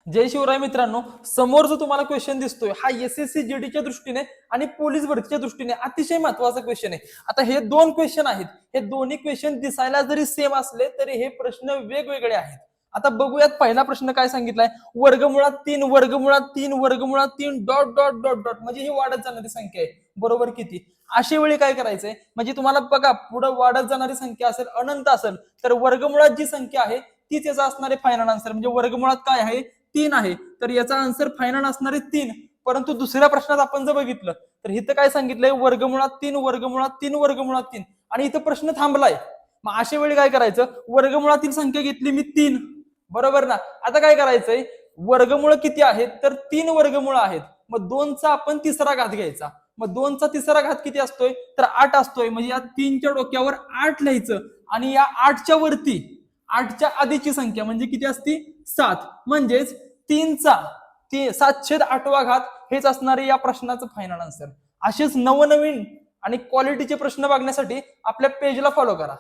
जय शिवराय मित्रांनो, समोर जो तुम्हाला क्वेश्चन दिसतोय हा एसएससी जीडीच्या दृष्टीने आणि पोलीस भरतीच्या दृष्टीने अतिशय महत्वाचा क्वेश्चन आहे. आता हे दोन क्वेश्चन आहेत. हे दोन्ही क्वेश्चन दिसायला जरी सेम असले तरी हे प्रश्न वेगवेगळे आहेत. आता बघूयात पहिला प्रश्न काय सांगितलाय. वर्गमुळात 3 वर्गमुळात 3 वर्गमुळात 3 डॉट डॉट डॉट डॉट म्हणजे ही वाढत जाणारी संख्या आहे. बरोबर किती? अशा वेळी काय करायचंय, म्हणजे तुम्हाला बघा पुढे वाढत जाणारी संख्या असेल, अनंत असेल, तर वर्गमुळात जी संख्या आहे तीच याचा असणारे फायनल आन्सर. म्हणजे वर्गमुळात काय आहे? 3 आहे, तर याचा आन्सर फायनल असणार आहे 3. परंतु दुसऱ्या प्रश्नात आपण जर बघितलं तर इथं काय सांगितलंय, वर्गमुळात 3 वर्गमुळात 3 वर्गमुळात 3 आणि इथं प्रश्न थांबलाय. मग अशा वेळी काय करायचं, वर्गमुळातील संख्या घेतली मी 3, बरोबर ना. आता काय करायचंय, वर्गमूळ किती आहेत तर 3 वर्गमूळ आहेत. मग 2चा आपण तिसरा घात घ्यायचा. मग 2चा तिसरा घात किती असतोय तर 8 असतोय. म्हणजे या 3च्या डोक्यावर 8 लिहायचं आणि या 8च्या वरती 8च्या आधीची संख्या म्हणजे किती असती 7. म्हणजेच 3चा 7/8 घात हेच असणारे या प्रश्नाचं फायनल आन्सर. असेच नवनवीन आणि क्वालिटीचे प्रश्न बघण्यासाठी आपल्या पेजला फॉलो करा.